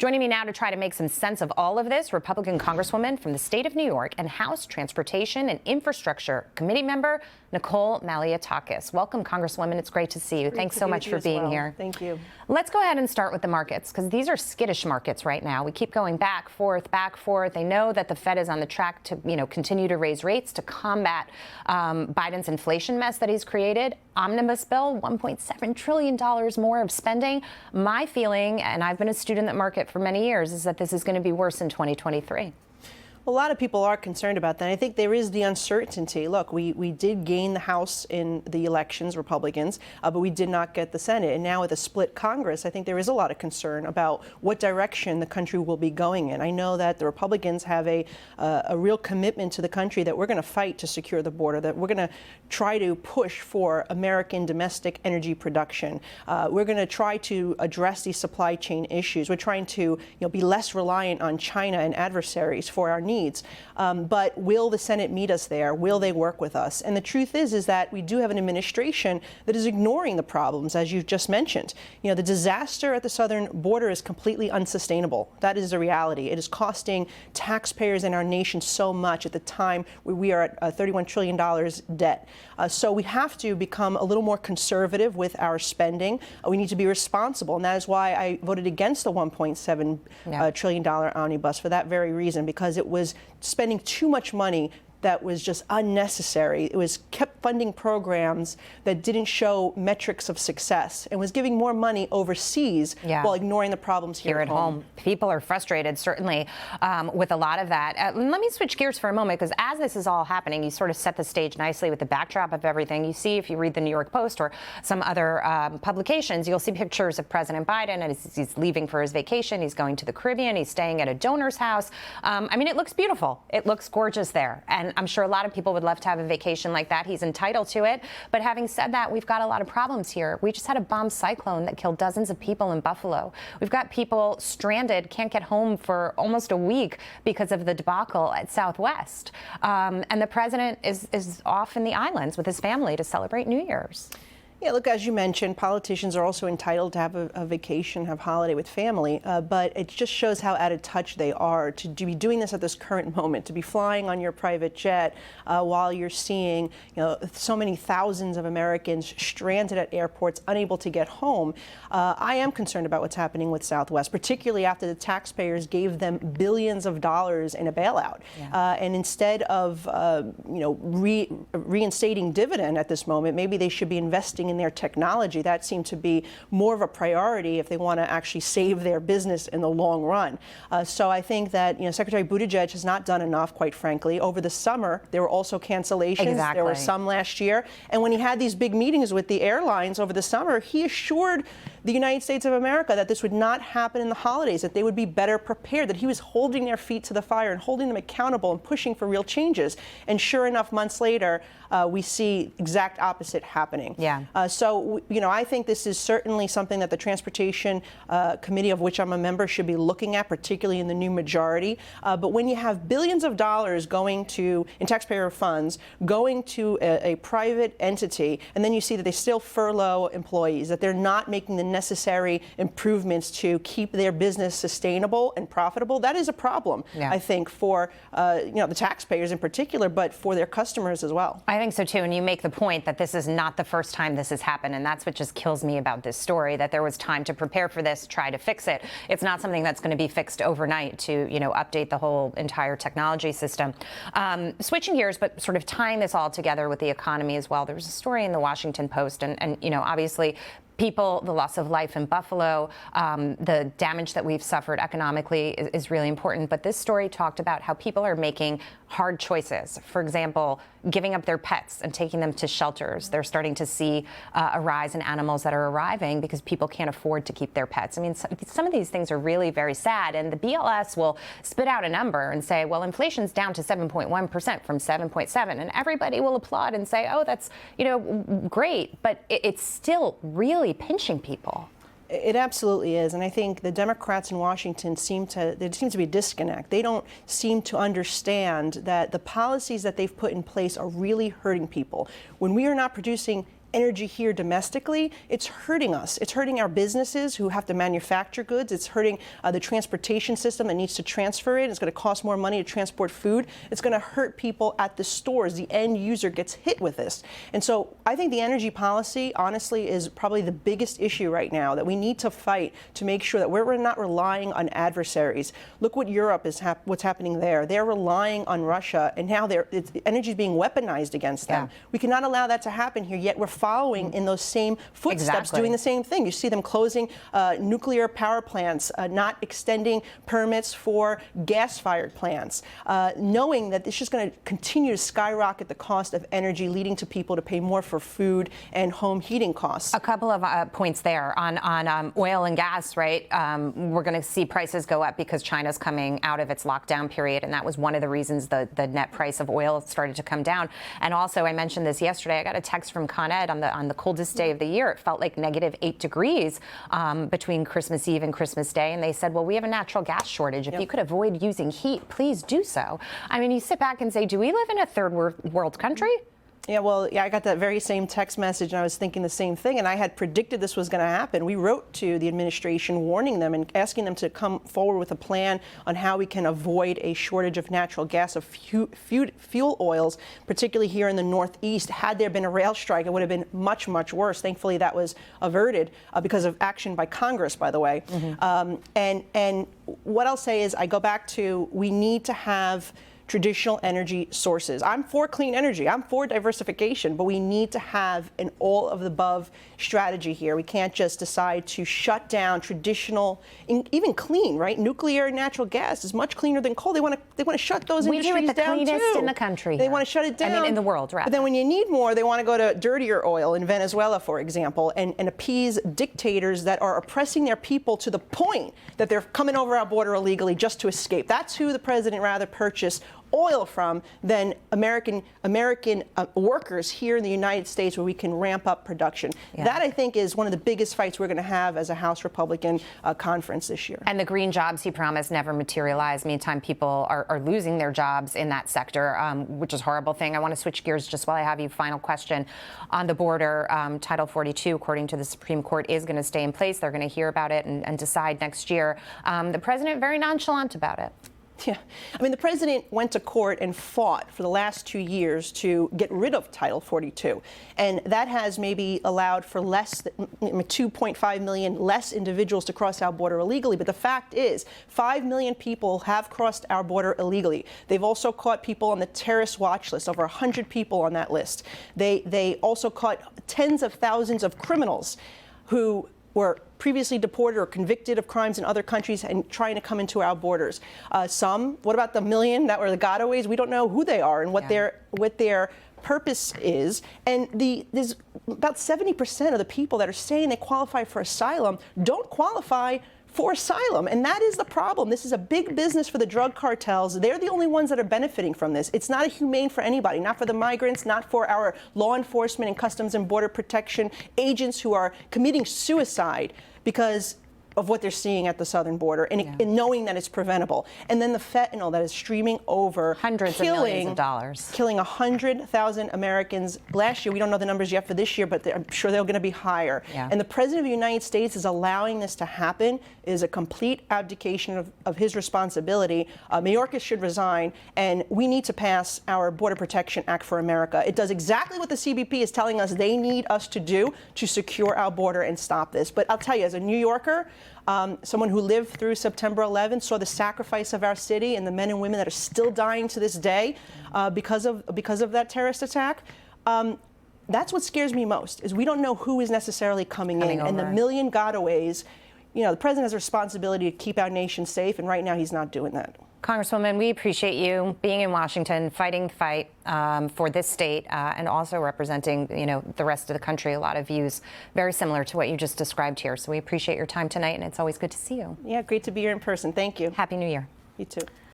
Joining me now to try to make some sense of all of this, Republican Congresswoman from the state of New York and House Transportation and Infrastructure Committee member, Nicole Malliotakis. Welcome, Congresswoman. It's great to see you. Thanks so much for being here. Thank you. Let's go ahead and start with the markets, because these are skittish markets right now. We keep going back, forth, back, forth. They know that the Fed is on the track to, continue to raise rates to combat Biden's inflation mess that he's created. Omnibus bill, $1.7 trillion more of spending. My feeling, and I've been a student in that market for many years, is that this is going to be worse in 2023. A lot of people are concerned about that. I think there is the uncertainty. Look, we did gain the House in the elections, Republicans, but we did not get the Senate. And now with a split Congress, I think there is a lot of concern about what direction the country will be going in. I know that the Republicans have a real commitment to the country that we're going to fight to secure the border, that we're going to try to push for American domestic energy production. We're going to try to address these supply chain issues. We're trying to be less reliant on China and adversaries for our needs. But will the Senate meet us there? Will they work with us? And the truth is that we do have an administration that is ignoring the problems, as you've just mentioned. The disaster at the southern border is completely unsustainable. That is the reality. It is costing taxpayers in our nation so much at the time where we are at $31 trillion debt. So we have to become a little more conservative with our spending. We need to be responsible. And that is why I voted against the $1.7 trillion omnibus, for that very reason, because it was spending too much money that was just unnecessary. It was kept funding programs that didn't show metrics of success and was giving more money overseas while ignoring the problems here at home. People are frustrated, certainly, with a lot of that. Let me switch gears for a moment, because as this is all happening, you sort of set the stage nicely with the backdrop of everything. You see, if you read the New York Post or some other publications, you'll see pictures of President Biden, and he's leaving for his vacation. He's going to the Caribbean. He's staying at a donor's house. I mean, it looks beautiful. It looks gorgeous there. And I'm sure a lot of people would love to have a vacation like that. He's entitled to it. But having said that, we've got a lot of problems here. We just had a bomb cyclone that killed dozens of people in Buffalo. We've got people stranded, can't get home for almost a week because of the debacle at Southwest. And the president is off in the islands with his family to celebrate New Year's. Yeah, look, as you mentioned, politicians are also entitled to have a vacation, have holiday with family, but it just shows how out of touch they are to be doing this at this current moment, to be flying on your private jet while you're seeing, so many thousands of Americans stranded at airports, unable to get home. I am concerned about what's happening with Southwest, particularly after the taxpayers gave them billions of dollars in a bailout. And instead of, reinstating dividend at this moment, maybe they should be investing in their technology. That seemed to be more of a priority if they want to actually save their business in the long run. So I think that Secretary Buttigieg has not done enough, quite frankly. Over the summer, there were also cancellations. Exactly. There were some last year. And when he had these big meetings with the airlines over the summer, he assured the United States of America that this would not happen in the holidays, that they would be better prepared, that he was holding their feet to the fire and holding them accountable and pushing for real changes. And sure enough, months later, we see exact opposite happening. So, I think this is certainly something that the Transportation Committee, of which I'm a member, should be looking at, particularly in the new majority. But when you have billions of dollars going to, in taxpayer funds, going to a private entity, and then you see that they still furlough employees, that they're not making the necessary improvements to keep their business sustainable and profitable, that is a problem, I think, for the taxpayers in particular, but for their customers as well. I think so, too. And you make the point that this is not the first time this has happened. And that's what just kills me about this story, that there was time to prepare for this, try to fix it. It's not something that's going to be fixed overnight to, update the whole entire technology system. Switching gears, but sort of tying this all together with the economy as well. There was a story in the Washington Post, and obviously, people, the loss of life in Buffalo, the damage that we've suffered economically is really important. But this story talked about how people are making hard choices. For example, giving up their pets and taking them to shelters. They're starting to see a rise in animals that are arriving because people can't afford to keep their pets. I mean, some of these things are really very sad. And the BLS will spit out a number and say, well, inflation's down to 7.1% from 7.7. And everybody will applaud and say, oh, that's, great. But it's still really pinching people. It absolutely is. And I think the Democrats in Washington there seems to be a disconnect. They don't seem to understand that the policies that they've put in place are really hurting people. When we are not producing energy here domestically, it's hurting us. It's hurting our businesses who have to manufacture goods. It's hurting the transportation system that needs to transfer it. It's going to cost more money to transport food. It's going to hurt people at the stores. The end user gets hit with this. And so I think the energy policy, honestly, is probably the biggest issue right now that we need to fight to make sure that we're not relying on adversaries. Look what Europe is, what's happening there. They're relying on Russia, and now energy is being weaponized against them. Yeah. We cannot allow that to happen here, yet we're following in those same footsteps, doing the same thing. You see them closing nuclear power plants, not extending permits for gas-fired plants, knowing that it's just going to continue to skyrocket the cost of energy, leading to people to pay more for food and home heating costs. A couple of points there on oil and gas, right? We're going to see prices go up because China's coming out of its lockdown period, and that was one of the reasons the net price of oil started to come down. And also, I mentioned this yesterday, I got a text from Con Ed on the coldest day of the year. It felt like -8 degrees between Christmas Eve and Christmas Day. And they said, well, we have a natural gas shortage. If you could avoid using heat, please do so. I mean, you sit back and say, do we live in a third world country? Yeah, well, I got that very same text message, and I was thinking the same thing, and I had predicted this was going to happen. We wrote to the administration warning them and asking them to come forward with a plan on how we can avoid a shortage of natural gas, of fuel oils, particularly here in the Northeast. Had there been a rail strike, it would have been much, much worse. Thankfully, that was averted because of action by Congress, by the way. And what I'll say is I go back to we need to have traditional energy sources. I'm for clean energy. I'm for diversification, but we need to have an all-of-the-above strategy here. We can't just decide to shut down traditional, even clean, right? Nuclear and natural gas is much cleaner than coal. They want to shut those industries down too. We do it the cleanest in the country. They want to shut it down. I mean, in the world, rather. But then when you need more, they want to go to dirtier oil in Venezuela, for example, and appease dictators that are oppressing their people to the point that they're coming over our border illegally just to escape. That's who the president rather purchase oil from than American workers here in the United States, where we can ramp up production. Yeah. That, I think, is one of the biggest fights we're going to have as a House Republican conference this year. And the green jobs he promised never materialized. Meantime, people are losing their jobs in that sector, which is a horrible thing. I want to switch gears just while I have you. Final question on the border. Title 42, according to the Supreme Court, is going to stay in place. They're going to hear about it and decide next year. The president very nonchalant about it. Yeah. I mean, the president went to court and fought for the last 2 years to get rid of Title 42. And that has maybe allowed for 2.5 million less individuals to cross our border illegally. But the fact is, 5 million people have crossed our border illegally. They've also caught people on the terrorist watch list, over 100 people on that list. They also caught tens of thousands of criminals who were previously deported or convicted of crimes in other countries and trying to come into our borders. What about the million that were the gotaways? We don't know who they are and what their purpose is. And there's about 70% of the people that are saying they qualify for asylum don't qualify for asylum. And that is the problem. This is a big business for the drug cartels. They're the only ones that are benefiting from this. It's not humane for anybody, not for the migrants, not for our law enforcement and Customs and Border Protection agents who are committing suicide because of what they're seeing at the southern border and knowing that it's preventable. And then the fentanyl that is streaming over, hundreds of millions of dollars, killing 100,000 Americans last year. We don't know the numbers yet for this year, but I'm sure they're going to be higher. Yeah. And the president of the United States is allowing this to happen. It is a complete abdication of his responsibility. Mayorkas should resign, and we need to pass our Border Protection Act for America. It does exactly what the CBP is telling us they need us to do to secure our border and stop this. But I'll tell you, as a New Yorker, someone who lived through September 11th, saw the sacrifice of our city and the men and women that are still dying to this day because of that terrorist attack. That's what scares me most, is we don't know who is necessarily coming in. Over. And the million gotaways, the president has a responsibility to keep our nation safe, and right now he's not doing that. Congresswoman, we appreciate you being in Washington, fighting the fight for this state, and also representing, the rest of the country. A lot of views very similar to what you just described here. So we appreciate your time tonight, and it's always good to see you. Yeah, great to be here in person. Thank you. Happy New Year. You too.